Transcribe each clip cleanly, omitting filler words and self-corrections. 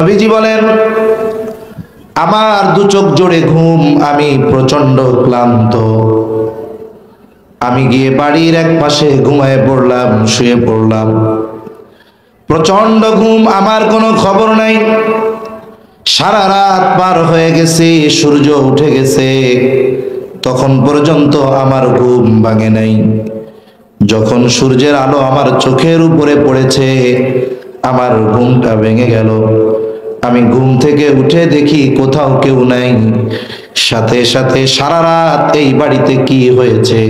নবীজি বলেন, আমার দু চোখ জোড়ে ঘুম, আমি প্রচন্ড ক্লান্ত। আমি গিয়ে বাড়ির এক পাশে ঘুমায় পড়লাম, শুয়ে পড়লাম। প্রচন্ড ঘুম, আমার কোনো খবর নাই। সারা রাত পার হয়ে গেছে, সূর্য উঠে গেছে, তখন পর্যন্ত আমার ঘুম ভাঙে নাই। যখন সূর্যের আলো আমার চোখের উপরে পড়েছে, আমার ঘুমটা ভেঙে গেল। আমি ঘুম থেকে উঠে দেখি কোথাও কেউ নাই। সাথে সাথে সারা রাত এই বাড়িতে কি হয়েছে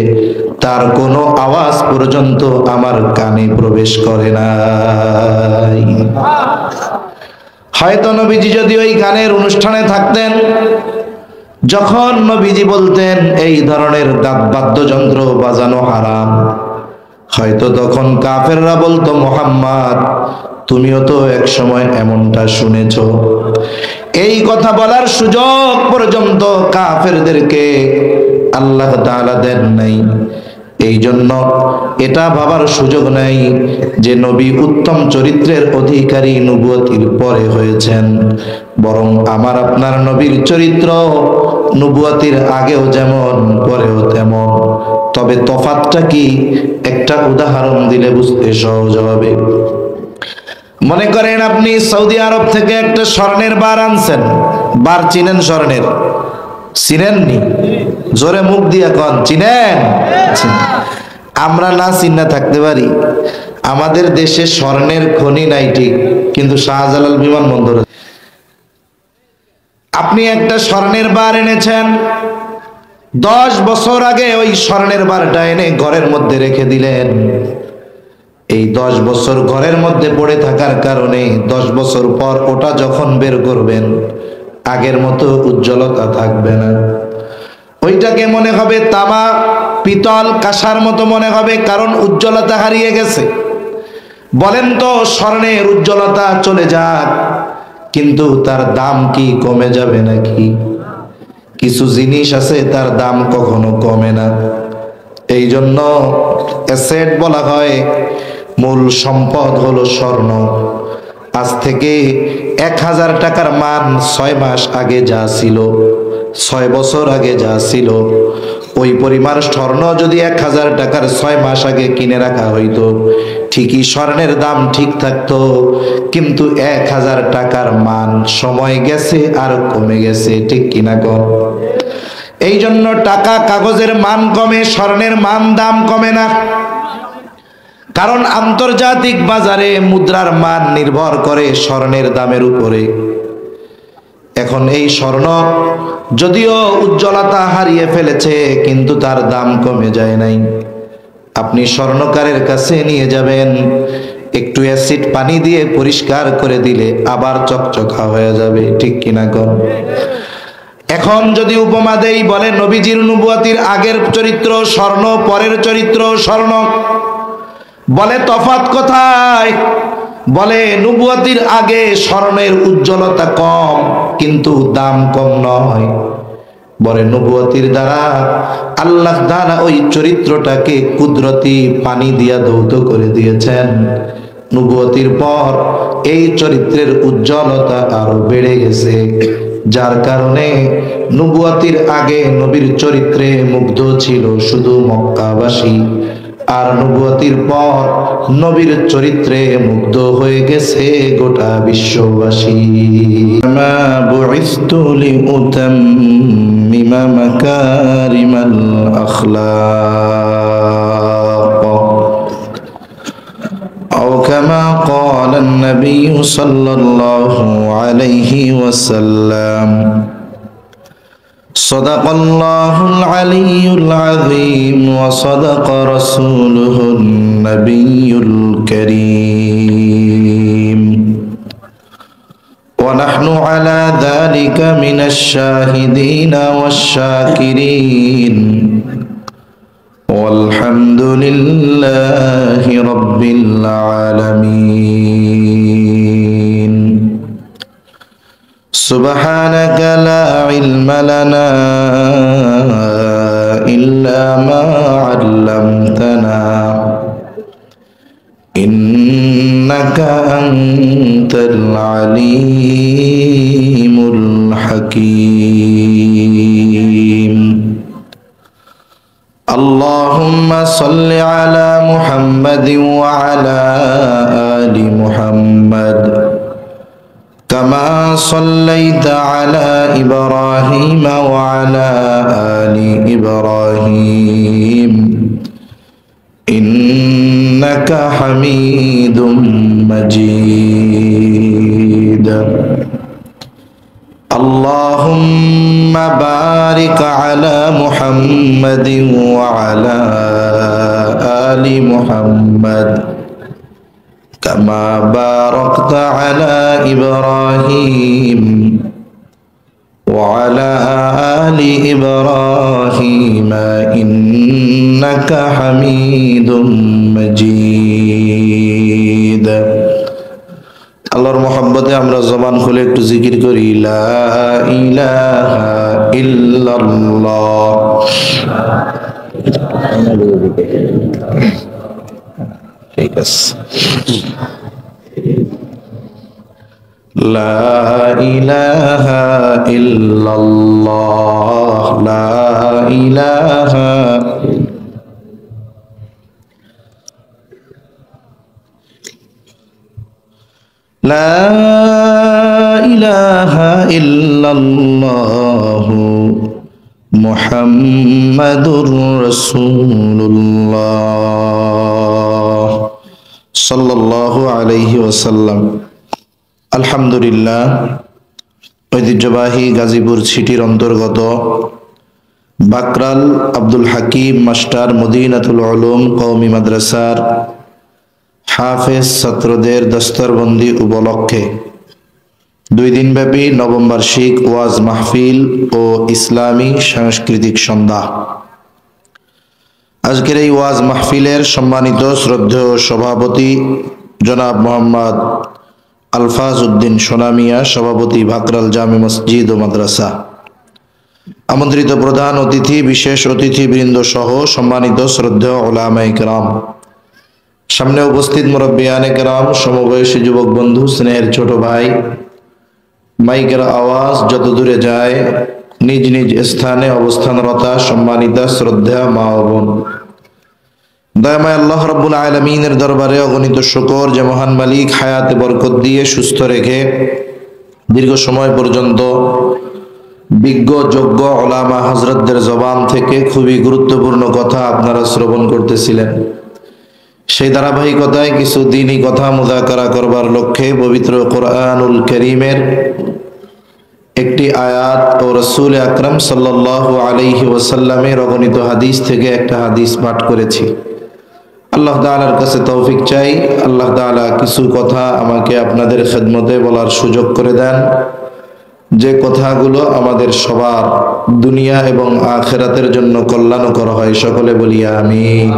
তার কোনো আওয়াজ পর্যন্ত আমার কানে প্রবেশ করে নাই। হয়তো নবীজি যদি ওই গানের অনুষ্ঠানে থাকতেন, যখন নবীজি বলতেন এই ধরনের বাদ্যযন্ত্র বাজানো হারাম, হয়তো তখন কাফেররা বলতো, মুহাম্মদ তুমিও তো এক সময় এমনটা শুনেছ। এই কথা বলার সুযোগ পর্যন্ত কাফেরদেরকে আল্লাহ তাআলা দেন নাই। এই জন্য এটা ভাবার সুযোগ নাই যে নবী উত্তম চরিত্রের অধিকারী নবুয়তির পরে হয়েছেন, বরং আমার আপনার নবীর চরিত্র নবুয়তির আগেও যেমন পরেও তেমন। তবে তফাৎটা কি, একটা উদাহরণ দিলে বুঝতে সহজ হবে। মনে করেন আপনি সৌদি আরব থেকে একটা স্বর্ণের বার আনছেন। বার চিনেন? স্বর্ণের চিনেননি? জোরে মুখ দিয়া কন, চিনেন? আমরা না চিন্না থাকতে পারি, আমাদের দেশে স্বর্ণের খনি নাই ঠিক, কিন্তু শাহজালাল বিমানবন্দর। আপনি একটা স্বর্ণের বার এনেছেন, 10 বছর আগে ওই স্বর্ণের বারটা এনে ঘরের মধ্যে রেখে দিলেন। এই 10 বছর ঘরের মধ্যে পড়ে থাকার কারণে 10 বছর পর ওটা যখন বের করবেন, আগের মতো উজ্জ্বলতা থাকবে না। ওইটাকে মনে হবে তামা, পিতল, কাঁসার মতো মনে হবে, কারণ উজ্জ্বলতা হারিয়ে গেছে। বলেন তো, স্বর্ণের উজ্জ্বলতা চলে যাক, কিন্তু তার দাম কি কমে যাবে নাকি? কিছু জিনিস আছে তার দাম কখনো কমে না। এই জন্য অ্যাসেট বলা হয়, মূল সম্পদ হলো স্বর্ণ। আজ থেকে 1000 টাকার মান 6 মাস আগে যা ছিল, 6 বছর আগে যা ছিল, ওই পরিমাণ স্বর্ণ যদি 1000 টাকার 6 মাস আগে কিনে রাখা হইতো, ঠিকই স্বর্ণের দাম ঠিক থাকতো। কিন্তু 1000 টাকার মান সময় গেছে আর কমে গেছে, ঠিক কিনা কন? এই জন্য টাকা কাগজের মান কমে, স্বর্ণের মান দাম কমে না। কারণ আন্তর্জাতিক বাজারে মুদ্রার মান নির্ভর করে স্বর্ণের দামের উপরে। এখন এই স্বর্ণ যদিও উজ্জ্বলতা হারিয়ে ফেলেছে, কিন্তু তার দাম কমে যায় নাই। আপনি স্বর্ণকারের কাছে নিয়ে যাবেন, একটু অ্যাসিড পানি দিয়ে পরিষ্কার করে দিলে আবার চকচকা হয়ে যাবে, ঠিক কিনা কন? এখন যদি উপমা দেই, বলে নবীজির নবুয়তির আগের চরিত্র স্বর্ণ, পরের চরিত্র স্বর্ণ। বলে তফাৎ কোথায়? বলে নবুয়তির আগে স্বর্ণের উজ্জ্বলতা কম, কিন্তু দাম কম নয়। বলে নবুয়তির দ্বারা আল্লাহ তাআলা ওই চরিত্রটাকে কুদরতি পানি দিয়া ধৌত করে দিয়েছেন। নবুয়তির পর এই চরিত্রের উজ্জ্বলতা আরো বেড়ে গেছে, যার কারণে নবুয়তির আগে নবীর চরিত্রে মুগ্ধ ছিল শুধু মক্কাবাসী, আর নবুয়তির পর নবীর চরিত্রে মুগ্ধ হয়ে গেছে গোটা বিশ্ববাসী। মা বুইসতু লিউতাম্মিমা মাকারিমাল আখলাক আও কামা ক্বালা an-নাবী সাল্লাল্লাহু আলাইহি ওয়াসাল্লাম। صدق الله العلي العظيم وصدق رسوله النبي الكريم ونحن على ذلك من الشاهدين والشاكرين والحمد لله رب العالمين سبحانك لا علم لنا إلا ما علمتنا إنك أنت আনতাল আলিমুল হাকীম। আল্লাহুম্মা সাল্লি আলা মুহাম্মাদিন ওয়া আলা আলি মুহাম্মাদ কামা সাল্লাইতা আলা ইব্রাহিম ওয়া আলা আলি ইব্রাহিম ইন্নাকা হামিদুম মাজিদ। আল্লাহুম্মা বারিক আলা মুহাম্মাদিন ওয়া আলা আলি মুহাম্মাদ কামা বারাকতা আলা ইব্রাহিম ওয়া আলা আলি ইব্রাহিম ইন্নাকা হামিদুম মাজিদ। আল্লাহর মহব্বতে আমরা জবান খুলে একটু জিকির করি, লা ইলাহা ইল্লাল্লাহ। ঠিক আছে। লা ইলাহা ইল্লাল্লাহ, লা ইলাহা লা ইলাহা ইল্লাল্লাহ মুহাম্মাদুর রাসূলুল্লাহ সাল্লাল্লাহু আলাইহি ওয়াসাল্লাম। আলহামদুলিল্লাহ, ঐতিহ্যবাহী গাজীপুর সিটির অন্তর্গত বাকরাল আব্দুল হাকিম মাস্টার মদিনাতুল উলুম কওমি মাদ্রাসার হাফেজ ছাত্রদের দস্তরবন্দি উপলক্ষে 2 দিনব্যাপী নবম বার্ষিক ওয়াজ মাহফিল ও ইসলামী সাংস্কৃতিক সন্ধ্যা। আজকের এই ওয়াজ মাহফিলের সম্মানিত শ্রদ্ধেয় সভাপতি জনাব মোহাম্মদ আলফাজ উদ্দিন সোনামিয়া, সভাপতি বাকরাল জামে মসজিদ ও মাদ্রাসা, আমন্ত্রিত প্রধান অতিথি, বিশেষ অতিথিবৃন্দ সহ সম্মানিত শ্রদ্ধেয় উলামায়ে কেরাম, সামনে উপস্থিত মুরব্বিয়ানে কেরাম, সমবয়সী যুবক বন্ধু, স্নেহের ছোট ভাই, মাইকের আওয়াজ যত দূরে যায় নিজ নিজ স্থানে অবস্থানরতা সম্মানিতা শ্রদ্ধা মা ও বোন, দয়াময় আল্লাহ রাব্বুল আলামিনের দরবারে অগণিত শুকর যে মহান মালিক হায়াতে বরকত দিয়ে সুস্থ রেখে দীর্ঘ সময় পর্যন্ত বিজ্ঞ যোগ্য উলামা হযরতদের জবান থেকে খুবই গুরুত্বপূর্ণ কথা আপনারা শ্রবণ করতেছিলেন। সেই ধারাবাহিকতায় কিছু দ্বীনি কথা মুযাকারা করবার লক্ষ্যে পবিত্র কোরআনুল কারীমের একটি আয়াত ও রাসূল আকরাম সাল্লাল্লাহু আলাইহি ওয়াসাল্লামের অগণিত হাদিস থেকে একটা হাদিস পাঠ করেছি। আল্লাহ তাআলার কাছে তৌফিক চাই, আল্লাহ তাআলা কিছু কথা আমাকে আপনাদের খেদমতে বলার সুযোগ করে দেন, যে কথাগুলো আমাদের সবার দুনিয়া এবং আখিরাতের জন্য কল্যাণকর হয়। সকলে বলি আমিন।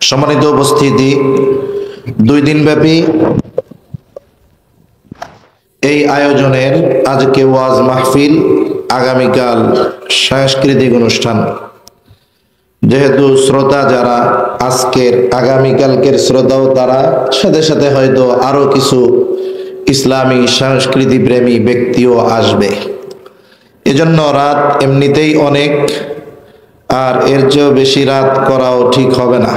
সম্মানিত উপস্থিতি, 2 দিনব্যাপী এই আয়োজনের আজকে ওয়াজ মাহফিল, আগামীকাল সাংস্কৃতিক অনুষ্ঠান। যেহেতু শ্রোতা যারা আজকের আগামীকালকের শ্রোতাও তারা, সাথে সাথে হয়তো আরো কিছু ইসলামী সংস্কৃতি প্রেমী ব্যক্তিও আসবে, এজন্য রাত এমনিতেই অনেক, আর এর চেয়েও বেশি রাত করাও ঠিক হবে না।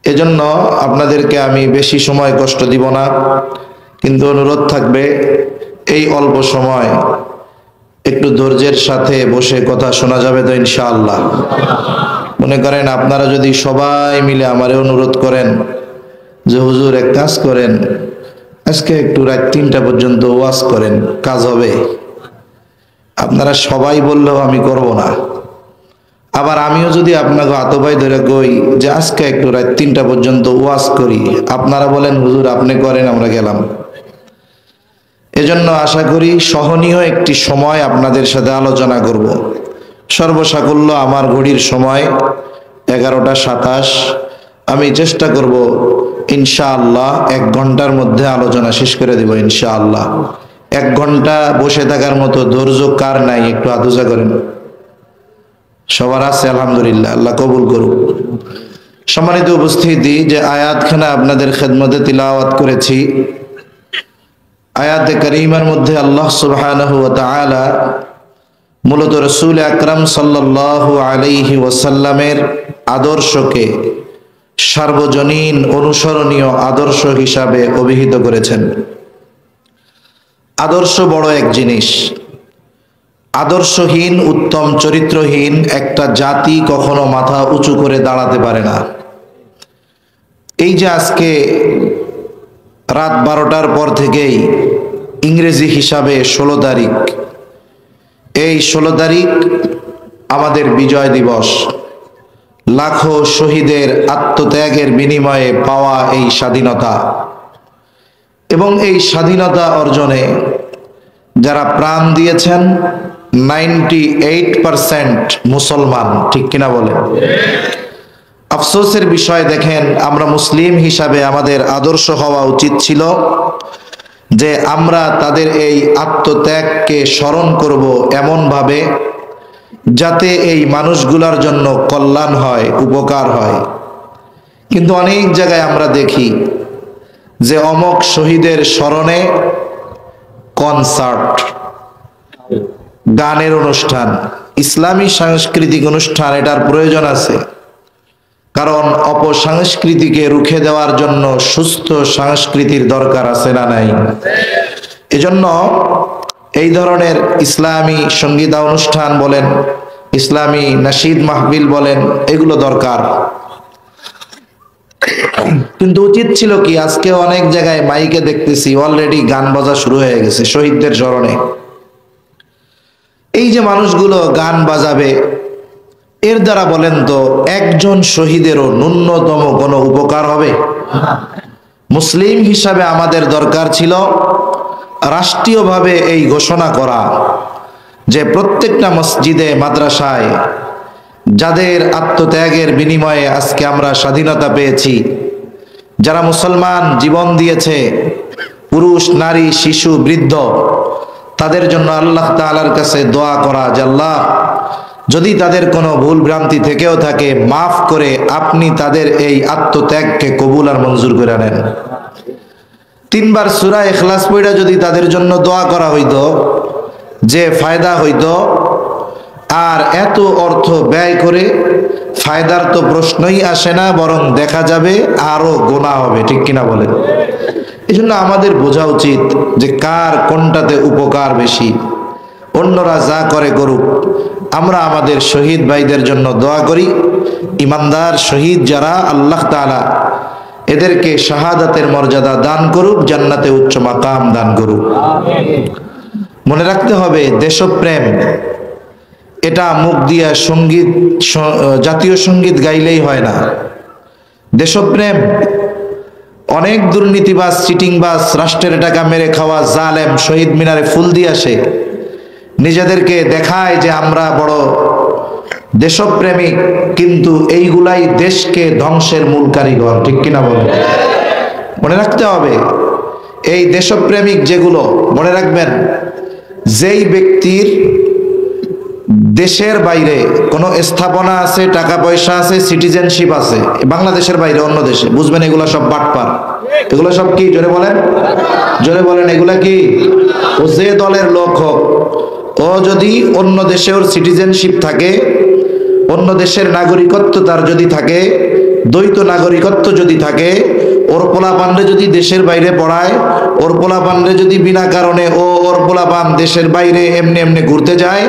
এজন্য আপনাদেরকে আমি বেশি সময় কষ্ট দিব না, কিন্তু অনুরোধ থাকবে এই অল্প সময় একটু ধৈর্যের সাথে বসে কথা শোনা যাবে তো ইনশাআল্লাহ। মনে করেন আপনারা যদি সবাই মিলে আমারে অনুরোধ করেন যে হুজুর এক কাজ করেন, আজকে একটু রাত 3টা পর্যন্ত ওয়াজ করেন, কাজ হবে? আপনারা সবাই বললেও আমি করব না। আবার আমিও যদি আপনাকে আতবাই ধরে কই যে আজকে একটু রাত 3টা পর্যন্ত ওয়াজ করি, আপনারা বলেন হুজুর আপনি করেন, আমরা গেলাম। এজন্য আশা করি সহনীয় একটি সময় আপনাদের সাথে আলোচনা করব। সর্বসাকুল্য আমার ঘড়ির সময় 11টা 27। আমি চেষ্টা করব ইনশাআল্লাহ 1 ঘন্টার মধ্যে আলোচনা শেষ করে দেব ইনশাআল্লাহ। 1 ঘন্টা বসে থাকার মতো ধৈর্য কার নাই একটু আদুজা করেন? সবার আছে আলহামদুলিল্লাহ, আল্লাহ কবুল করুক। সম্মানিত উপস্থিতি, যে আয়াতখানা আপনাদের খেদমতে তিলাওয়াত করেছি আয়াতে কারিমার মধ্যে আল্লাহ সুবহানাহু ওয়া তাআলা মূলত রাসূল আকরাম সাল্লাল্লাহু আলাইহি ওয়াসাল্লামের আদর্শকে সার্বজনীন অনুসরণীয় আদর্শ হিসাবে অভিহিত করেছেন। আদর্শ বড় এক জিনিস। আদর্শহীন, উত্তম চরিত্রহীন একটা জাতি কখনো মাথা উঁচু করে দাঁড়াতে পারে না। এই যে আজকে রাত 12টার পর থেকেই ইংরেজি হিসাবে 16 তারিখ, এই 16 তারিখ আমাদের বিজয় দিবস, লাখো শহীদের আত্মত্যাগের বিনিময়ে পাওয়া এই স্বাধীনতা, এবং এই স্বাধীনতা অর্জনে যারা প্রাণ দিয়েছেন 98% মুসলমান, ঠিক কিনা বলেন? আফসোসের বিষয়, দেখেন, আমরা মুসলিম হিসাবে আমাদের আদর্শ হওয়া উচিত ছিল যে আমরা তাদের এই আত্মত্যাগকে স্মরণ করব এমনভাবে যাতে এই মানুষগুলোর জন্য কল্যাণ হয়, উপকার হয়। কিন্তু অনেক জায়গায় আমরা দেখি যে অমক শহীদের স্মরণে কনসার্ট, গানের অনুষ্ঠান, ইসলামী সাংস্কৃতিক অনুষ্ঠান, এটার প্রয়োজন আছে। কারণ অপসংস্কৃতিকে রুখে দেওয়ার জন্য সুস্থ সংস্কৃতির দরকার আছে না নাই? এজন্য এই ধরনের ইসলামী সঙ্গীত অনুষ্ঠান বলেন, ইসলামী নাশিদ মাহফিল বলেন, এগুলো দরকার। কিন্তু উচিত ছিল কি, আজকে অনেক জায়গায় মাইকে দেখতেছি অলরেডি গান বাজা শুরু হয়ে গেছে শহীদদের স্মরণে। এই যে মানুষগুলো গান বাজাবে, এর দ্বারা বলেন তো একজন শহীদেরও ন্যূনতম কোনো উপকার হবে? মুসলিম হিসাবে আমাদের দরকার ছিল রাষ্ট্রীয়ভাবে এই ঘোষণা করা যে প্রত্যেকটা মসজিদে, মাদ্রাসায় যাদের আত্মত্যাগের বিনিময়ে আজকে আমরা স্বাধীনতা পেয়েছি, যারা মুসলমান জীবন দিয়েছে, পুরুষ, নারী, শিশু, বৃদ্ধ, তাদের জন্য আল্লাহ তাআলার কাছে দোয়া করা যে আল্লাহ, যদি তাদের কোনো ভুল ভ্রান্তি থেকেও থাকে মাফ করে আপনি তাদের এই আত্মত্যাগকে কবুল আর মঞ্জুর করে নেন। 3 বার সূরা ইখলাস পড়া যদি তাদের জন্য দোয়া করা হইতো, যে ফায়দা হইতো। আর এত অর্থ ব্যয় করে ফায়দার তো প্রশ্নই আসে না, বরং দেখা যাবে আরো গুনাহ হবে, ঠিক কিনা বলেন? এই জন্য আমাদের বোঝা উচিত যে কার কোনটাতে উপকার বেশি। অন্যরা যা করে করুক, আমরা আমাদের শহীদ ভাইদের জন্য দোয়া করি। ইমানদার শহীদ যারা, আল্লাহ তাআলা এদেরকে শাহাদাতের মর্যাদা দান করুক, জান্নাতে উচ্চ মাকাম দান করুক। মনে রাখতে হবে, দেশপ্রেম এটা মুখ দিয়া সঙ্গীত, জাতীয় সঙ্গীত গাইলেই হয় না। দেশপ্রেম, অনেক দুর্নীতিবাজ, চিটিংবাজ, রাষ্ট্রের টাকা মেরে খাওয়া জালেম শহীদ মিনারে ফুল দিয়ে আসে, নিজেদেরকে দেখায় যে আমরা বড় দেশপ্রেমিক, কিন্তু এইগুলাই দেশকে ধ্বংসের মূল কারিগর, ঠিক কিনা বলেন? মনে রাখতে হবে, এই দেশপ্রেমিক যেগুলো, মনে রাখবেন, যেই ব্যক্তির দেশের বাইরে কোনো স্থাপনা আছে, টাকা পয়সা আছে, সিটিজেনশিপ আছে, বাংলাদেশের বাইরে অন্য দেশে, বুঝবেন এগুলা সব বাটপার। এগুলো সব কি? জোরে বলেন, জোরে বলেন, এগুলা কি? ও যে দলের লোক হোক, ও যদি অন্য দেশে ওর সিটিজেনশিপ থাকে, অন্য দেশের নাগরিকত্ব তার যদি থাকে, দ্বৈত নাগরিকত্ব যদি থাকে, ওর পোলাপানরে যদি দেশের বাইরে পড়ায়, ওর পোলাপানরে যদি বিনা কারণে ওর পোলাপান দেশের বাইরে এমনি এমনি ঘুরতে যায়,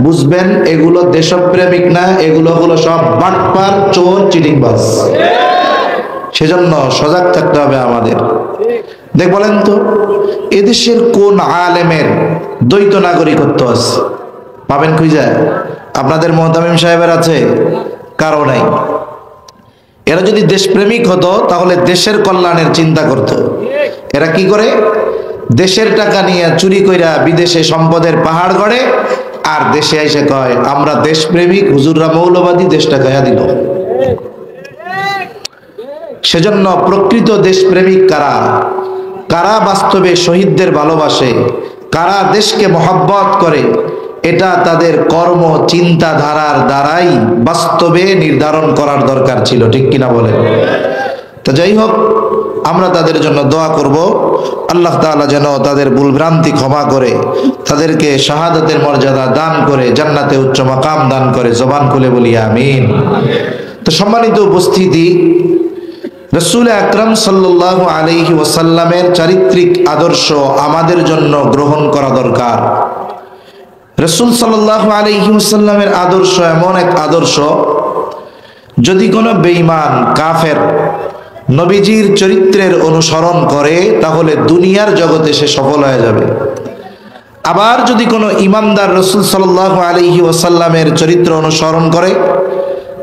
বুঝবেন এগুলো দেশপ্রেমিক না, এগুলো হলো সব বাটপার, চোর, চিটিংবাজ। সেজন্য সজাগ থাকতে হবে আমাদের। দেখ, বলেন তো, এদেশের কোন আলেমের দ্বৈত নাগরিকত্ব আছে? পাবেন খুঁজে? আপনাদের মুহতামিম সাহেবের আছে? কারো নাই। এরা যদি দেশপ্রেমিক হতো তাহলে দেশের কল্যাণের চিন্তা করত। এরা কি করে? দেশের টাকা নিয়ে চুরি কইরা বিদেশে সম্পদের পাহাড় গড়ে, আর দেশে এসে কয় আমরা দেশপ্রেমিক, হুজুররা মৌলবাদী, দেশটা গায়া দিল। সেজন্য প্রকৃত দেশপ্রেমিক কারা? কারা বাস্তবে শহীদদের ভালোবাসে, কারা দেশকে মহব্বত করে, এটা তাদের কর্ম চিন্তাধারার দ্বারাই বাস্তবে নির্ধারণ করার দরকার ছিল, ঠিক কিনা বলেন? তো যাই হোক, আমরা তাদের জন্য দোয়া করব, আল্লাহ তাআলা যেন তাদের ভুলভ্রান্তি ক্ষমা করে তাদেরকে শাহাদাতের মর্যাদা দান করে জান্নাতে উচ্চ মাকাম দান করে। জবান খুলে বলি আমিন। তো সম্মানিত উপস্থিতি, রাসূল আকরাম সাল্লাল্লাহু আলাইহি ওয়াসাল্লামের চারিত্রিক আদর্শ আমাদের জন্য গ্রহণ করা দরকার। রাসূল সাল্লাল্লাহু আলাইহি ওয়াসাল্লামের আদর্শ এমন এক আদর্শ, যদি কোনো বেঈমান কাফের নবীজির চরিত্রের অনুসরণ করে তাহলে দুনিয়ার জগতে সে সফল হয়ে যাবে। আবার যদি কোনো ইমানদার রাসূল সাল্লাল্লাহু আলাইহি ওয়াসাল্লামের চরিত্র অনুসরণ করে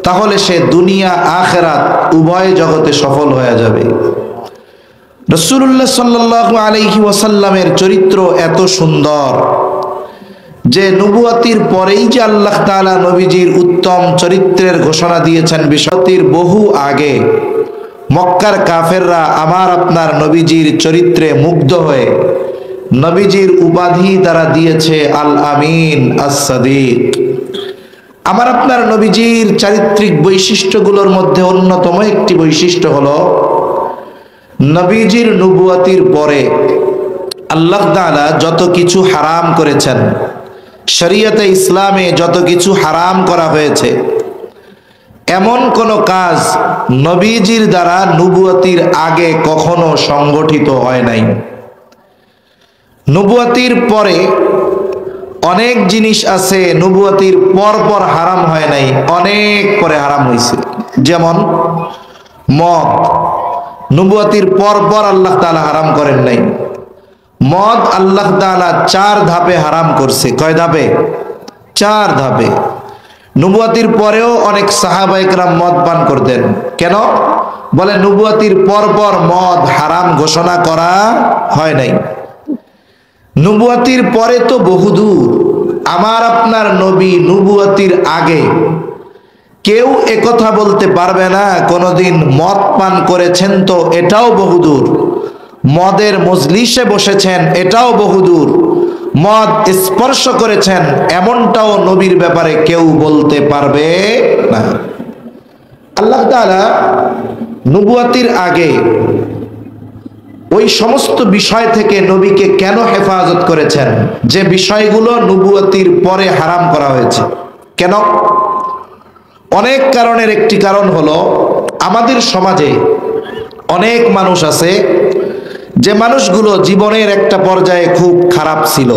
তাহলে সে দুনিয়া আখিরাত উভয় জগতে সফল হয়ে যাবে। রাসূলুল্লাহ সাল্লাল্লাহু আলাইহি ওয়াসাল্লামের চরিত্র এত সুন্দর যে নবুয়তির পরেই যে আল্লাহ তাআলা নবীজির উত্তম চরিত্রের ঘোষণা দিয়েছেন বিশ্বতির বহু আগে মক্কার কাফেররা আমার আপনার নবীজির চরিত্রে মুগ্ধ হয়ে নবীজির উপাধি দ্বারা দিয়েছে আল আমিন আস-সাদিক। আমার আপনার নবীজির চারিত্রিক বৈশিষ্ট্যগুলোর মধ্যে অন্যতম একটি বৈশিষ্ট্য হলো নবীজির নবুয়তির পরে আল্লাহ তাআলা যত কিছু হারাম করেছেন, শরীয়তে ইসলামে যত কিছু হারাম করা হয়েছে, এমন কোন কাজ নবীজির দ্বারা নবুয়তির আগে কখনো সংগঠিত হয় নাই। নবুয়তির পরে অনেক জিনিস আছে নবুয়তির পর পর হারাম হয় নাই, অনেক পরে হারাম হয়েছে। যেমন মদ, নবুয়তির পর পর আল্লাহ তাআলা হারাম করেন নাই। মদ আল্লাহ তাআলা 4 ধাপে হারাম করছে। কয় ধাপে? 4 ধাপে। নবুয়তির পরেও অনেক সাহাবায়ে কেরাম মদ পান করতেন। কেন? বলে নবুয়তির পর পর মদ হারাম ঘোষণা করা হয় নাই। নবুয়তির পরে তো বহুদূর। আমার আপনার নবী নবুয়তির আগে কেউ একথা বলতে পারবে না কোনোদিন মদ পান করেছেন, তো এটাও বহুদূর। মদের মজলিসে বসেছেন, এটাও বহুদূর। মদ স্পর্শ করেছেন, এমনটাও নবীর ব্যাপারে কেউ বলতে পারবে না। আল্লাহ তাআলা নবুয়তির আগে ওই সমস্ত বিষয় থেকে নবীকে কেন হেফাজত করেছেন যে বিষয়গুলো নবুয়তির পরে হারাম করা হয়েছে? কেন? অনেক কারণের একটি কারণ হলো আমাদের সমাজে অনেক মানুষ আছে যে মানুষগুলো জীবনের একটা পর্যায়ে খুব খারাপ ছিল,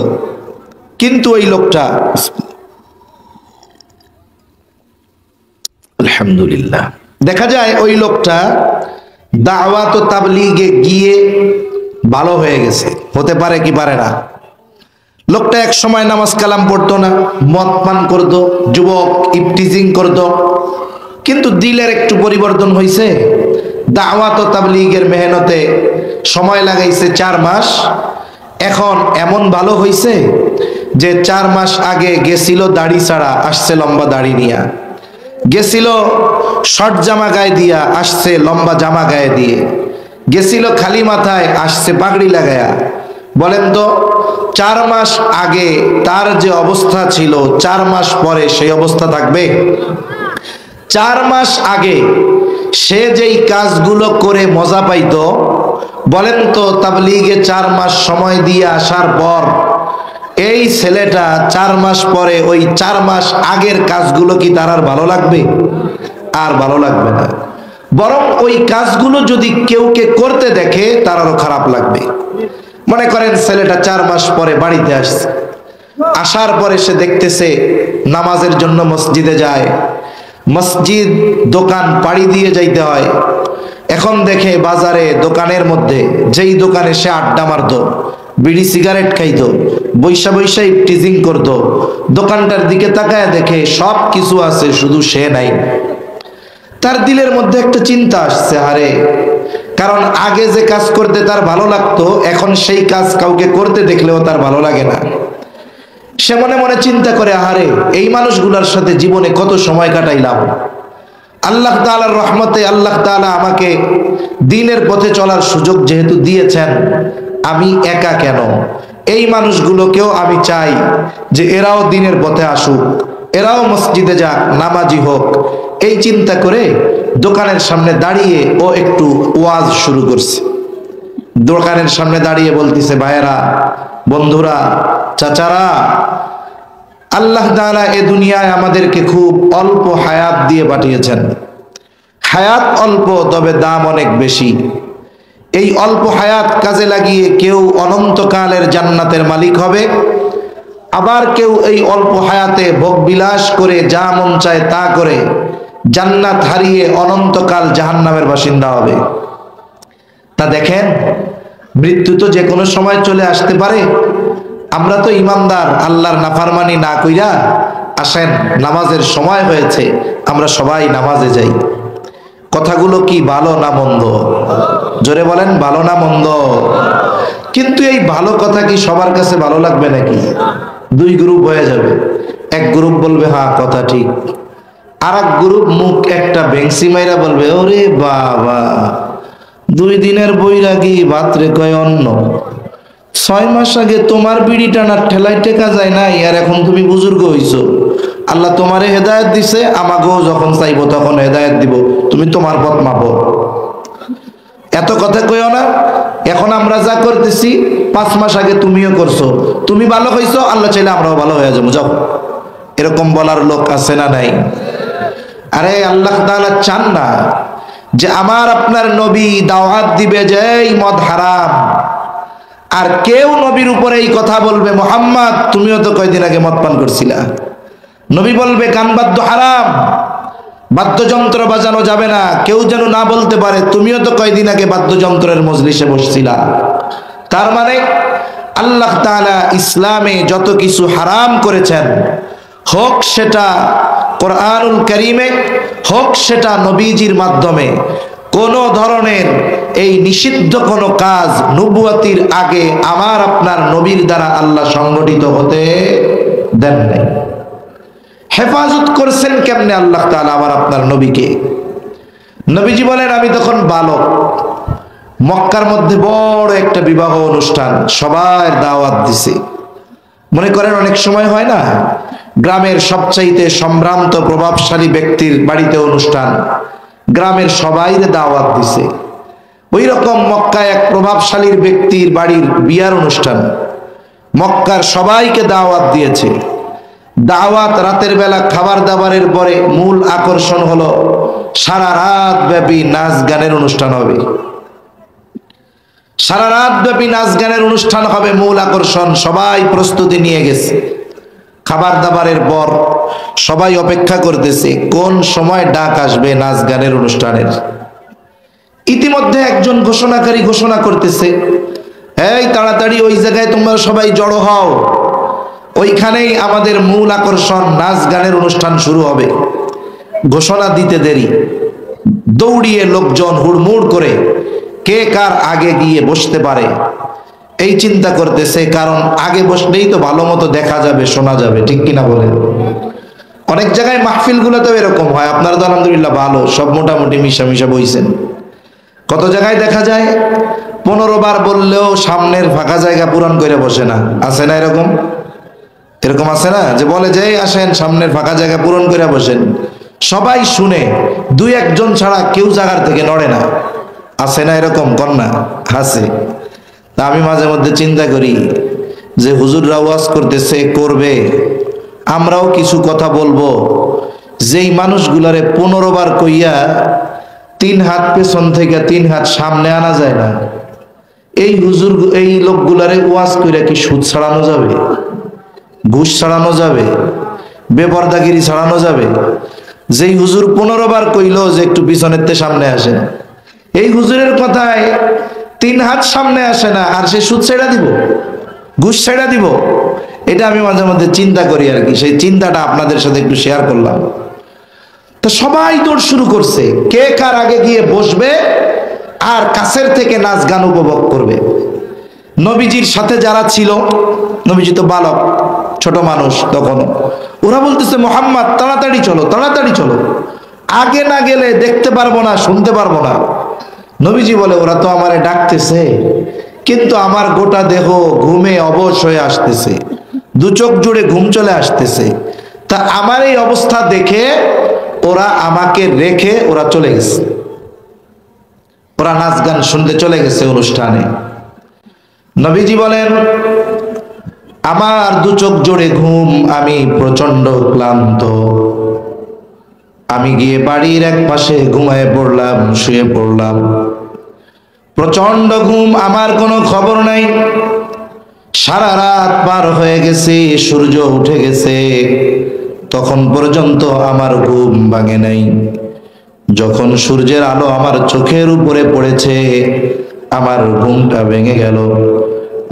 কিন্তু ওই লোকটা আলহামদুলিল্লাহ দেখা যায় ওই লোকটা দাওয়াত ও তাবলীগে গিয়ে ভালো হয়ে গেছে। হতে পারে কি পারে না? লোকটা এক সময় নামাজ কালাম পড়তো না, মদ পান করতো, যুবক ইফটিজিং করতো, কিন্তু দিলের একটু পরিবর্তন হয়েছে। দাওয়াত ও তাবলীগের মেহনতে সময় লাগাইছে 4 মাস, এখন এমন ভালো হয়েছে যে 4 মাস আগে গেছিল দাড়ি ছাড়া, আসছে লম্বা দাড়ি নিয়া। গেছিল শর্ট জামা গায়ে দিয়া, আসছে লম্বা জামা গায়ে দিয়ে। গেছিল খালি মাথায়, আসছে পাগড়ি লাগায়া। বলেন তো 4 মাস আগে তার যে অবস্থা ছিল 4 মাস পরে সেই অবস্থা থাকবে? 4 মাস আগে সে যেই কাজগুলো করে মজা পাইতো, বলেন তো তাবলীগে 4 মাস সময় দিয়ে আসার পর এই ছেলেটা 4 মাস পরে ওই 4 মাস আগের কাজগুলো কি তার আর ভালো লাগবে? আর ভালো লাগবে না। বরং ওই কাজগুলো যদি কেউকে করতে দেখে তার আরো খারাপ লাগবে। মনে করেন ছেলেটা 4 মাস পরে বাড়িতে আসছে, আসার পরে সে দেখতেছে নামাজের জন্য মসজিদে যায়, মসজিদ দোকান পাড়ি দিয়ে যাইতে হয়। এখন দেখে বাজারে দোকানের মধ্যে যেই দোকানে সে আড্ডা মারতো, বিড়ি সিগারেট খাইতো, বৈশা বৈশা ইফটিজিং করতো, দোকানটার দিকে তাকায় দেখে সব কিছু আছে, শুধু সে নাই। তার দিলের মধ্যে একটা চিন্তা আসছে, আরে কারণ আগে যে কাজ করতে তার ভালো লাগতো, এখন সেই কাজ কাউকে করতে দেখলেও তার ভালো লাগে না। সে মনে মনে চিন্তা করে, আরে এই মানুষগুলোর সাথে জীবনে কত সময় কাটাইলাম, আল্লাহ তাআলার রহমতে আল্লাহ তাআলা আমাকে দ্বীনের পথে চলার সুযোগ যেহেতু দিয়েছেন, আমি একা কেন? এই মানুষগুলোকেও আমি চাই যে এরাও দ্বীনের পথে আসুক, এরাও মসজিদে যাক, নামাজি হোক। এই চিন্তা করে দোকানের সামনে দাঁড়িয়ে ও একটু ওয়াজ শুরু করছে। দোকানের সামনে দাঁড়িয়ে বলতেছে, ভাইয়েরা, বন্ধুরা, চাচারা, আল্লাহ তাআলা এ দুনিয়ায় আমাদেরকে খুব অল্প হায়াত দিয়ে পাঠিয়েছেন। হায়াত অল্প, তবে দাম অনেক বেশি। এই অল্প হায়াত কাজে লাগিয়ে কেউ অনন্তকালের জান্নাতের মালিক হবে, আবার কেউ এই অল্প হায়াতে ভোগবিলাস করে যা মন চায় তা করে জান্নাত হারিয়ে অনন্তকাল জাহান্নামের বাসিন্দা হবে। তা দেখেন, মৃত্যু তো যে কোনো সময় চলে আসতে পারে। আমরা তো ইমানদার, আল্লাহর নাফরমানি না কইরা আসেন, নামাজের সময় হয়েছে, আমরা সবাই নামাজে যাই। কথাগুলো কি ভালো না মন্দ? জোরে বলেন, ভালো না মন্দ? কিন্তু এই ভালো কথা কি সবার কাছে ভালো লাগবে নাকি? দুই গ্রুপ হয়ে যাবে। এক গ্রুপ বলবে হ্যাঁ কথা ঠিক, আর এক গ্রুপ মুখ একটা বেংসি মাইরা বলবে, ওরে বাবা, 2 দিনের বৈরাগী ভাতরে কয় অন্ন, 6 মাস আগে তোমার বিড়ি টানার ঠেলায় টেকা যায় না, আর এখন তুমি বুজুর্গ হইছো। আল্লাহ তোমারে হেদায়েত দিছে, আমাকেও যখন চাইবো তখন হেদায়েত দিব, তুমি তোমার পথ মাপো। এত কথা কইও না। এখন আমরা যা করতেছি 5 মাস আগে তুমিও করছো, তুমি ভালো হইছো, আল্লাহ চাইলে আমরাও ভালো হয়ে যাবো, যাও। এরকম বলার লোক আছে না নাই? আরে আল্লাহ তাআলা চান না যে আমার আপনার নবী দাওয়াত দিবে যে এই মদ হারাম, আর কেউ নবীর উপরে এই কথা বলবে, মুহাম্মদ তুমিও তো কয়দিন আগে মদ পান করছিলা। নবী বলবে গান বাদ্য হারাম, বাদ্যযন্ত্র বাজানো যাবে না, কেউ যেন না বলতে পারে তুমিও তো কয়দিন আগে বাদ্যযন্ত্রের মজলিসে বসছিলা। তার মানে আল্লাহ তাআলা ইসলামে যত কিছু হারাম করেছেন, হোক সেটা কোরআনুল কারীমে, হোক সেটা নবীজির মাধ্যমে, কোন ধরনের এই নিষিদ্ধ কোনো কাজ নবুয়তির আগে আমার আপনার নবীর দ্বারা আল্লাহ সংগঠিত হতে দেন নাই। হেফাজত করছেন কেমনে আল্লাহ তাআলা আমার আপনার নবীকে? নবীজি বলেন, আমি তখন বালক, মক্কার মধ্যে বড় একটা বিবাহ অনুষ্ঠান, সবার দাওয়াত দিছে। মনে করেন অনেক সময় হয় না, গ্রামের সবচাইতে সম্ভ্রান্ত প্রভাবশালী ব্যক্তির বাড়িতে অনুষ্ঠান, গ্রামের সবাইরে দাওয়াত দিছে। ওই রকম মক্কায় এক প্রভাবশালীর ব্যক্তির বাড়ির বিয়ার অনুষ্ঠান, মক্কার সবাইকে দাওয়াত দিয়েছে। দাওয়াত রাতের বেলা খাবার দাবারের পরে মূল আকর্ষণ হলো সারা রাত ব্যাপী নাচ গানের অনুষ্ঠান হবে। সারা রাত ব্যাপী নাচ গানের অনুষ্ঠান হবে মূল আকর্ষণ। সবাই প্রস্তুতি নিয়ে গেছে। খাবার দাবারের পর সবাই অপেক্ষা করতেছে কোন সময় ডাক আসবে নাচ গানের অনুষ্ঠানের। ইতিমধ্যে একজন ঘোষণাকারী ঘোষণা করতেছে, এই তাড়াতাড়ি ওই জায়গায় তোমরা সবাই জড়ো হও, ওইখানেই আমাদের মূল আকর্ষণ নাচ গানের অনুষ্ঠান শুরু হবে। ঘোষণা দিতে দেরি, দৌড়িয়ে লোকজন হুড়মুড় করে কে কার আগে গিয়ে বসতে পারে এই চিন্তা করতেছে, কারণ আগে বসলেই তো ভালো মতো দেখা যাবে, শোনা যাবে, ঠিক কিনা বলেন? অনেক জায়গায় মাহফিল গুলোতেও এরকম হয়। আপনারা তো আলহামদুলিল্লাহ ভালো, সব মোটামুটি মিশা মিশা বইছেন। কত জায়গায় দেখা যায় 15 বার বললেও সামনের ফাঁকা জায়গা পূরণ করে বসে না, আছে না এরকম? এরকম আছে না, যে বলে যে আসেন সামনের ফাঁকা জায়গা পূরণ করে বসেন, সবাই শুনে, 2-1 জন ছাড়া কেউ জায়গার থেকে নড়ে না, আছে না এরকম? কন্যা আছে। তা আমি মাঝে মধ্যে চিন্তা করি যে হুজুররা ওয়াজ করতেছে, করবে, আমরাও কিছু কথা বলবো, যেই মানুষগুলারে 15 বার কইয়া 3 হাত পেছন থেকে 3 হাত সামনে আনা যায় না, এই হুজুর এই লোকগুলারে ওয়াজ কইরা কি সুদ ছাড়ানো যাবে, ঘুষ ছাড়ানো যাবে, বেপরদাগিরি ছাড়ানো যাবে? যেই হুজুর 15 বার কইলো যে একটু পিছনের তে সামনে আসেন, এই হুজুরের কথায় 3 হাত সামনে আসে না, আর সে সুদ ছেড়া দিব, ঘুষ ছেড়া দিব? এটা আমি মাঝে মধ্যে চিন্তা করি আর কি। সেই চিন্তাটা আপনাদের সাথে একটু শেয়ার করলাম। তো সবাই দৌড় শুরু করছে, কে কার আগে গিয়ে বসবে আর কাছের থেকে নাচ গান উপভোগ করবে। নবীজির সাথে যারা ছিল, নবীজি তো বালক, ছোট মানুষ তখন, ওরা বলতেছে মুহাম্মদ তাড়াতাড়ি চলো, তাড়াতাড়ি চলো, আগে না গেলে দেখতে পারবো না, শুনতে পারবো না। নবীজি বলে, ওরা তো আমারে ডাকতেছে, কিন্তু আমার গোটা দেহ ঘুমে অবশ হয়ে আসতেছে, 2 চোখ জুড়ে ঘুম চলে আসতেছে। তা আমার এই অবস্থা দেখে ওরা আমাকে রেখে ওরা চলে গেছে। ওরা নাচ গান শুনতে চলে গেছে অনুষ্ঠানে। নবীজি বলেন, আমার দু চোখ জোড়ে ঘুম, আমি প্রচন্ড ক্লান্ত। আমি গিয়ে বাড়ির এক পাশে ঘুমায় পড়লাম, শুয়ে পড়লাম। প্রচন্ড ঘুম, আমার কোনো খবর নাই। সারা রাত পার হয়ে গেছে, সূর্য উঠে গেছে, তখন পর্যন্ত আমার ঘুম ভাঙে নাই। যখন সূর্যের আলো আমার চোখের উপরে পড়েছে, আমার ঘুমটা ভেঙে গেল।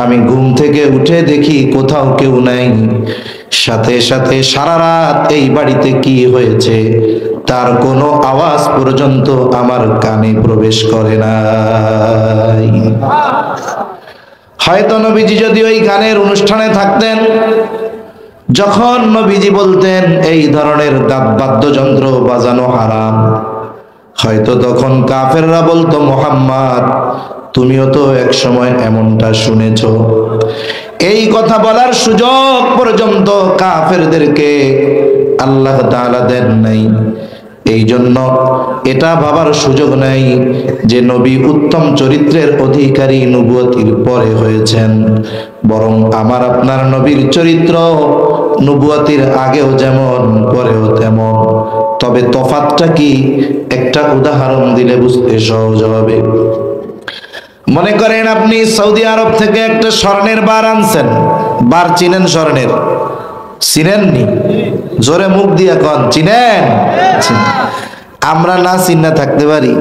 আমি ঘুম থেকে উঠে দেখি কোথাও কেউ নাই। সাথে সাথে সারা রাত এই বাড়িতে কি হয়েছে তার কোনো আওয়াজ পর্যন্ত আমার কানে প্রবেশ করে নাই। হয়তো নবীজি যদি ওই গানের অনুষ্ঠানে থাকতেন, যখন নবীজি বলতেন এই ধরনের বাদ্যযন্ত্র বাজানো হারাম, হয়তো তখন কাফেররা বলতো, মুহাম্মদ তুমিও তো এক সময় এমনটা শুনেছো। এই কথা বলার সুযোগ পর্যন্ত কাফেরদেরকে আল্লাহ তাআলা দেন নাই। এই জন্য এটা ভাবার সুযোগ নাই যে নবী উত্তম চরিত্রের অধিকারী নবুয়তির পরে হয়েছেন, বরং আমার আপনার নবীর চরিত্র নবুয়তির আগেও যেমন পরেও তেমন। তবে তফাৎটা কি, একটা উদাহরণ দিলে বুঝতে সহজ হবে। মনে করেন আপনি সৌদি আরব থেকে একটা স্বর্ণের বার আনছেন। বার চিনেন? স্বর্ণের চিনেননি? জোরে মুখ দিয়া কন, চিনেন? আমরা না চিন্না থাকতে পারি,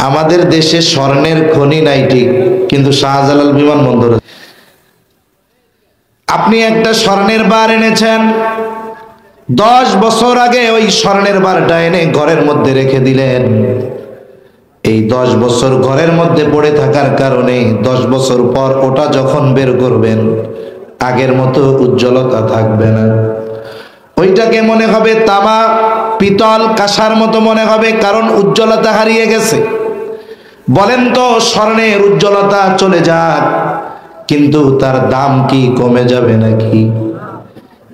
আমাদের দেশে স্বর্ণের খনি নাই ঠিক, কিন্তু শাহজালাল বিমানবন্দর। আপনি একটা স্বর্ণের বার এনেছেন, 10 বছর আগে ওই স্বর্ণের বারটা এনে ঘরের মধ্যে রেখে দিলেন। এই 10 বছর ঘরের মধ্যে পড়ে থাকার কারণে 10 বছর পর ওটা যখন বের করবেন, আগের মতো উজ্জ্বলতা থাকবে না। ওইটাকে মনে হবে তামা, পিতল, কাঁসার মতো মনে হবে, কারণ উজ্জ্বলতা হারিয়ে গেছে। বলেন তো, স্বর্ণের উজ্জ্বলতা চলে যাক, কিন্তু তার দাম কি কমে যাবে নাকি?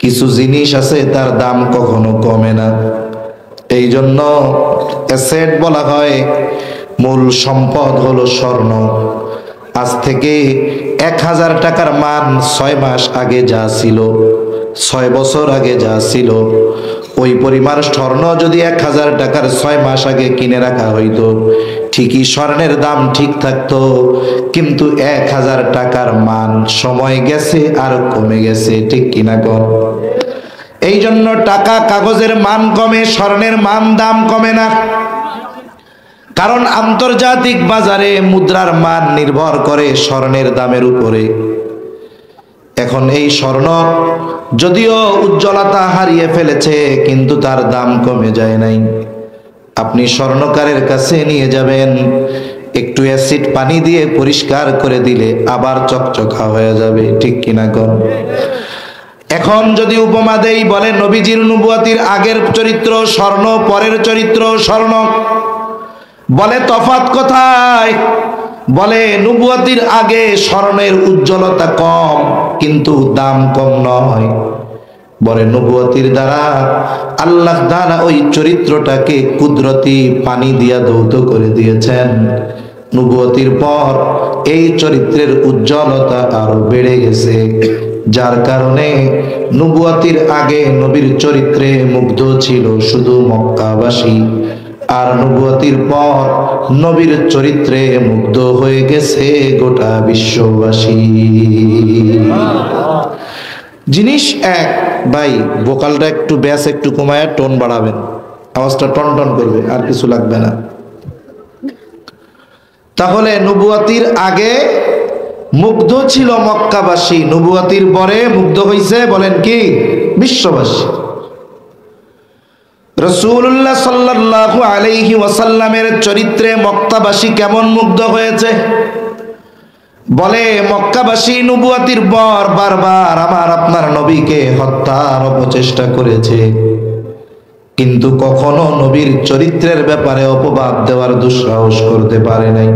কিছু জিনিস আছে তার দাম কখনো কমে না। এই জন্য অ্যাসেট বলা হয়, মূল সম্পদ হলো স্বর্ণ। আজ থেকে 1000 টাকার মান 6 মাস আগে যা ছিল, 6 বছর আগে যা ছিল, ওই পরিমাণ স্বর্ণ যদি 1000 টাকার 6 মাস আগে কিনে রাখা হইতো, ঠিকই স্বর্ণের দাম ঠিক থাকতো। কিন্তু 1000 টাকার মান সময় গেছে আর কমে গেছে, ঠিক কিনা কন? এই জন্য টাকা কাগজের মান কমে, স্বর্ণের মান দাম কমে না। কারণ আন্তর্জাতিক বাজারে মুদ্রার মান নির্ভর করে স্বর্ণের দামের উপরে। এখন এই স্বর্ণ যদিও উজ্জ্বলতা হারিয়ে ফেলেছে, কিন্তু তার দাম কমে যায় নাই। আপনি স্বর্ণকারের কাছে নিয়ে যাবেন, একটু অ্যাসিড পানি দিয়ে পরিষ্কার করে দিলে আবার চকচকা হয়ে যাবে, ঠিক কিনা কন? এখন যদি উপমা দেই, বলে নবীজির নবুয়তির আগের চরিত্র স্বর্ণ, পরের চরিত্র স্বর্ণ। বলে তফাৎ কোথায়? বলে নবুয়তির আগে স্বর্ণের উজ্জ্বলতা কম, কিন্তু দাম কম নয়। বলে নবুয়তির দ্বারা আল্লাহ তাআলা ওই চরিত্রটাকে কুদরতি পানি দিয়া ধৌত করে দিয়েছেন। নবুয়তির পর এই চরিত্রের উজ্জ্বলতা আরো বেড়ে গেছে, যার কারণে নবুয়তির আগে নবীর চরিত্রে মুগ্ধ ছিল শুধু মক্কাবাসী, আর নবুয়তির পর নবীর চরিত্রে মুগ্ধ হয়ে গেছে গোটা বিশ্ববাসী। জিনিস এক। ভাই ভোকালটা একটু ব্যাস একটু কমায় টোন বাড়াবেন, আওয়াজটা টন টন করবে, আর কিছু লাগবে না। তাহলে নবুয়তির আগে মুগ্ধ ছিল মক্কাবাসী, নবুয়তির পরে মুগ্ধ হইছে বলেন কি বিশ্ববাসী। রাসূলুল্লাহ সাল্লাল্লাহু আলাইহি ওয়াসাল্লামের চরিত্রে মক্কাবাসী কেমন মুগ্ধ হয়েছে? বলে মক্কাবাসী নবুয়তির পর বারবার আমার আপনার নবীকে হত্যার অপচেষ্টা করেছে, কিন্তু কখনো নবীর চরিত্রের ব্যাপারে অপবাদ দেওয়ার দুঃসাহস করতে পারে নাই।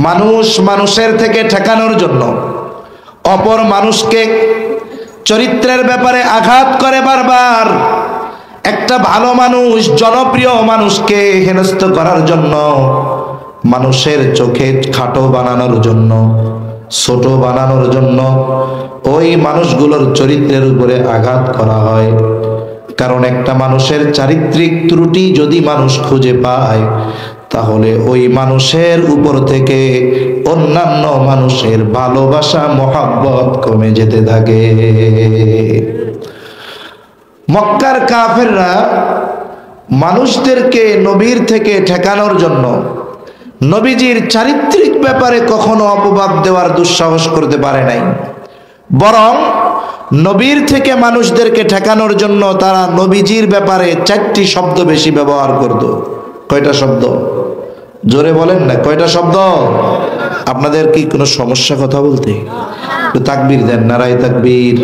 মানুষ মানুষের থেকে ঠেকানোর জন্য অপর মানুষকে চরিত্রের ব্যাপারে আঘাত করে বারবার। একটা ভালো মানুষ, জনপ্রিয় মানুষকে হেনস্থ করার জন্য মানুষের চোখে খাটো বানানোর জন্য, ছোট বানানোর জন্য ওই মানুষগুলোর চরিত্রের উপরে আঘাত করা হয়। কারণ একটা মানুষের চারিত্রিক ত্রুটি যদি মানুষ খুঁজে পায়, তাহলে ওই মানুষের উপর থেকে অন্যান্য মানুষের ভালোবাসা মহব্বত কমে যেতে থাকে। মক্কার কাফেররা মানুষদেরকে নবীর থেকে ঠেকানোর জন্য নবীজির চারিত্রিক ব্যাপারে কখনো অপবাদ দেওয়ার দুঃসাহস করতে পারে নাই, বরং নবীর থেকে মানুষদেরকে ঠেকানোর জন্য তারা নবীজির ব্যাপারে 4টি শব্দ বেশি ব্যবহার করত। কয়টা শব্দ? জোরে বলেন না, কয়টা শব্দ? আপনাদের কি কোনো সমস্যা কথা বলতে? একটু তাকবীর দেন, নারায়ে তাকবীর।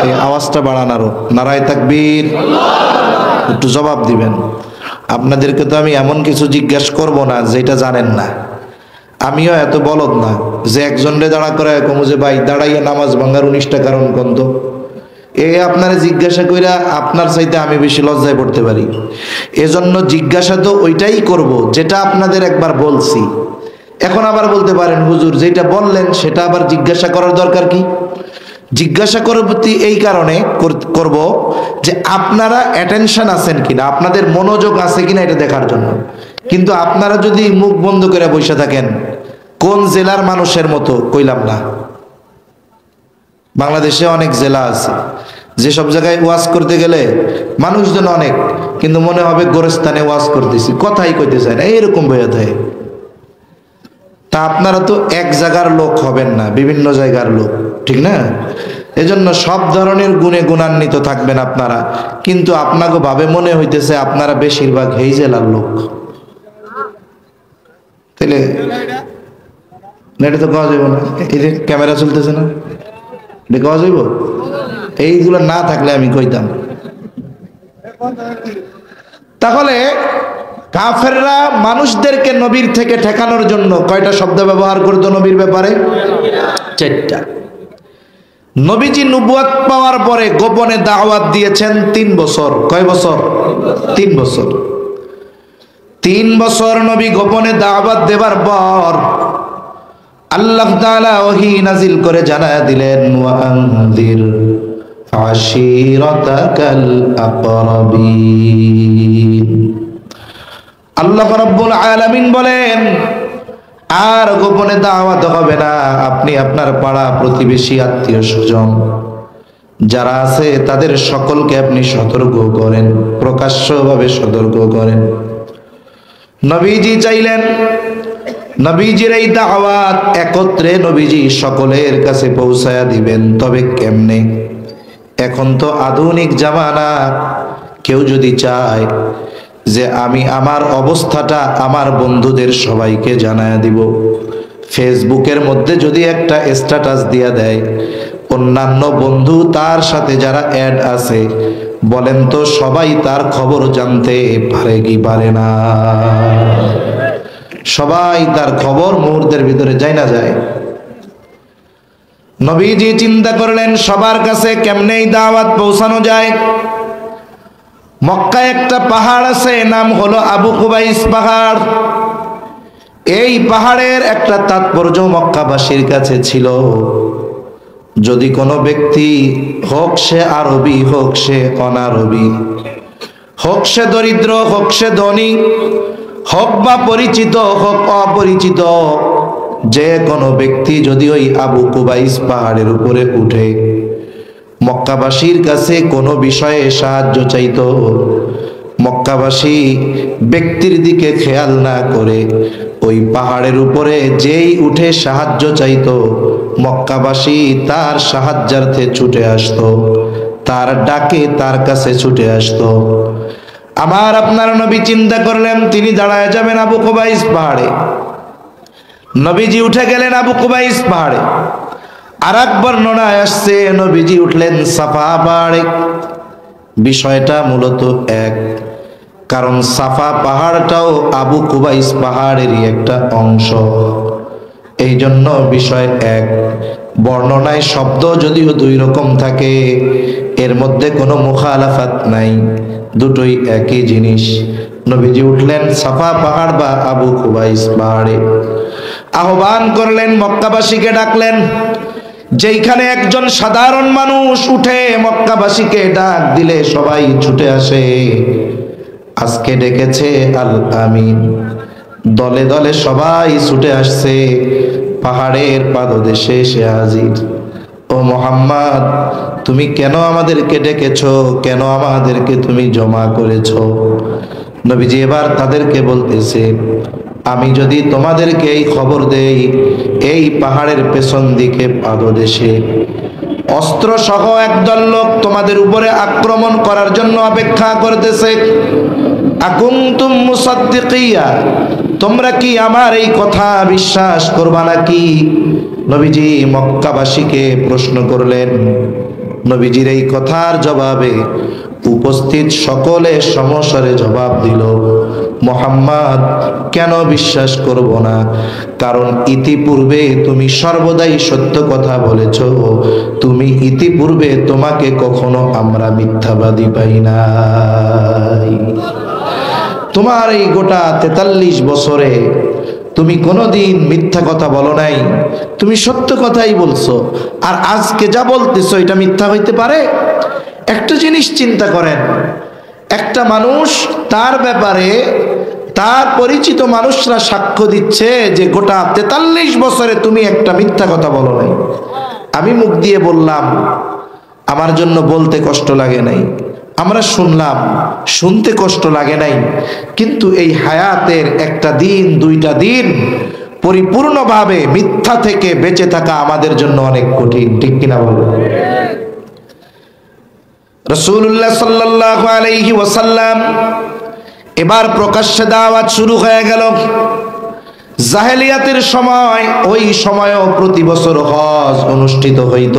এই আওয়াজটা বাড়ান আরো, নারায়ে তাকবীর। একটু জবাব দিবেন। আপনাদেরকে তো আমি এমন কিছু জিজ্ঞাসা করব না যেটা জানেন না। আমিও এত বলদ না যে একজনরে দাঁড়া করে কমু যে ভাই দাঁড়াইয়া নামাজ ভাঙার 19টা কারণ কন্ত। আপনারা জিজ্ঞাসা কইরা আপনার চাইতে আমি বেশি লজ্জায় পড়তে পারি। এজন্য জিজ্ঞাসা তো ওইটাই করব যেটা আপনাদের একবার বলছি। এখন আবার বলতে পারেন হুজুর যেটা বললেন সেটা আবার জিজ্ঞাসা করার দরকার কি? জিজ্ঞাসা করতে এই কারণে করব যে আপনারা অ্যাটেনশন আছেন কিনা, আপনাদের মনোযোগ আছে কিনা এটা দেখার জন্য। কিন্তু আপনারা যদি মুখ বন্ধ করে বসে থাকেন, কোন জেলার মানুষের মতো কইলাম না, বাংলাদেশে অনেক জেলা আছে যেসব জায়গায় ওয়াজ করতে গেলে মানুষজন অনেক, কিন্তু মনে হবে গোরস্থানে ওয়াজ করতেছি, কথাই কইতে চায় না, এইরকম বইয়া থাকে। তা আপনারা তো এক জায়গার লোক হবেন না, বিভিন্ন জায়গার লোক, ঠিক না? এজন্য সব ধরনের গুণে গুণান্বিত থাকবেন আপনারা, কিন্তু আপনাকে ভাবে মনে হইতেছে আপনারা বেশিরভাগ এই জেলার লোক। তাহলে এটা তো কওয়া যাইব না, এই যে ক্যামেরা চলতেছে না, এটা কওয়া যাইব? এইগুলো না থাকলে আমি কইতাম। তাহলে কাফেররা মানুষদেরকে নবীর থেকে ঠেকানোর জন্য কয়টা শব্দ ব্যবহার করতো নবীর ব্যাপারে? 4টা। নবীজি নবুয়ত পাওয়ার পরে গোপনে দাওয়াত দিয়েছেন 3 বছর। কয় বছর? 3 বছর। 3 বছর নবী গোপনে দাওয়াত দেবার পর আল্লাহ তাআলা ওহী নাজিল করে জানায়া দিলেন, ওয়া আনযির আশীরাতাকাল আকরাবিন। আল্লাহ রাব্বুল আলামিন বলেন, আর গোপনে দাওয়াত হবে না, আপনি আপনার পাড়া প্রতিবেশী আত্মীয় স্বজন যারা আছে তাদের সকলকে আপনি সতর্ক করেন, প্রকাশ্যভাবে সতর্ক করেন। নবীজি চাইলেন নবীজির এই দাওয়াত একত্রে নবীজি সকলের কাছে পৌঁছায়া দিবেন। তবে কেমনে? এখন তো আধুনিক জামানা, কেউ যদি চায় যে আমি আমার অবস্থাটা আমার বন্ধুদের সবাইকে জানায়া দিব, ফেসবুকের মধ্যে যদি একটা স্ট্যাটাস দিয়া দেয়, অন্যান্য বন্ধু তার সাথে যারা অ্যাড আছে, বলেন তো সবাই তার খবর জানতে পারে কি পারে না? সবাই তার খবর মুহূর্তের ভিতরে যায় না যায়? নবীজি চিন্তা করলেন সবার কাছে কেমনে এই দাওয়াত পৌঁছানো যায়। মক্কায় একটা পাহাড় আছে, নাম হলো আবু কুবাইস পাহাড়। এই পাহাড়ের একটা তাৎপর্য মক্কাবাসীর কাছে ছিল। যদি কোনো ব্যক্তি, হোক সে আরবি হোক সে অনারবি, হোক সে দরিদ্র হোক সে ধনী, হোক বা পরিচিত হোক অপরিচিত, যে কোনো ব্যক্তি যদি ওই আবু কুবাইস পাহাড়ের উপরে উঠে মক্কাবাসীর কাছে কোনো বিষয়ে সাহায্য চাইতো, মক্কাবাসী ব্যক্তির দিকে খেয়াল না করে ওই পাহাড়ের উপরে যেই উঠে সাহায্য চাইতো, মক্কাবাসী তার সাহায্যার্থে ছুটে আসতো, তার ডাকে তার কাছে ছুটে আসতো। আমার আপনার নবী চিন্তা করলেন তিনি দাঁড়ায় যাবেন আবু কুবাইস পাহাড়ে। নবীজি উঠে গেলেন আবু কুবাইস পাহাড়ে। আর এক বর্ণনায় আসছে নবীজি উঠলেন সাফা পাহাড়ে। বিষয়টা মূলত এক, কারণ সাফা পাহাড়টাও আবু কুবাইস পাহাড়েরই একটা অংশ, এই জন্য বিষয় এক। বর্ণনায় শব্দ যদিও 2 রকম থাকে, এর মধ্যে কোনো মুখালাফাত নাই, দুটোই একই জিনিস। নবীজি উঠলেন সাফা পাহাড় বা আবু কুবাইস পাহাড়ে, আহ্বান করলেন, মক্কাবাসীকে ডাকলেন। যেইখানে একজন সাধারণ মানুষ উঠে মক্কাবাসীকে ডাক দিলে সবাই ছুটে আসে, আজকে ডেকেছে আল আমিন। দলে দলে সবাই ছুটে আসছে, পাহাড়ের পাদদেশে এসে হাজির। ও মুহাম্মদ, তুমি কেন আমাদেরকে ডেকেছো? কেন আমাদেরকে তুমি জমা করেছো? নবীজি এবার তাদেরকে বলতেছে, আমি যদি তোমাদেরকে এই খবর দেই, এই পাহাড়ের পেছন দিকে পাদদেশে অস্ত্র সহ একদল লোক তোমাদের উপরে আক্রমণ করার জন্য অপেক্ষা করতেছে, আকুনতুম মুসাদ্দিকিয়া, তোমরা কি আমার এই কথা বিশ্বাস করবা নাকি? নবীজি মক্কাবাসীকে প্রশ্ন করলেন। নবীজির এই কথার জবাবে উপস্থিত সকলে সমস্বরে জবাব দিল, মুহাম্মদ, কেন বিশ্বাস করব না? কারণ ইতিপূর্বে তুমি সর্বদাই সত্য কথা বলেছ। তুমি ইতিপূর্বে তোমাকে কখনো আমরা মিথ্যাবাদী পাই নাই। তোমার এই গোটা 43 বছরে তুমি কোনোদিন মিথ্যা কথা বলো নাই, তুমি সত্য কথাই বলছো। আর আজকে যা বলতেছো এটা মিথ্যা হইতে পারে? একটা জিনিস চিন্তা করেন, একটা মানুষ, তার ব্যাপারে তার পরিচিত মানুষরা সাক্ষ্য দিচ্ছে যে গোটা 43 বছরে তুমি একটা মিথ্যা কথা বলো নাই। আমি মুখ দিয়ে বললাম, আমার জন্য বলতে কষ্ট লাগে নাই। আমরা শুনলাম, শুনতে কষ্ট লাগে নাই। কিন্তু এই হায়াতের একটা দিন, দুইটা দিন পরিপূর্ণভাবে মিথ্যা থেকে বেঁচে থাকা আমাদের জন্য অনেক কঠিন, ঠিক কিনা বলো? রাসূলুল্লাহ সাল্লাল্লাহু আলাইহি ওয়াসাল্লাম এবার প্রকাশ্যে দাওয়াত শুরু হয়ে গেল। জাহেলিয়াতের সময়, ওই সময়ও প্রতি বছর হজ অনুষ্ঠিত হইত।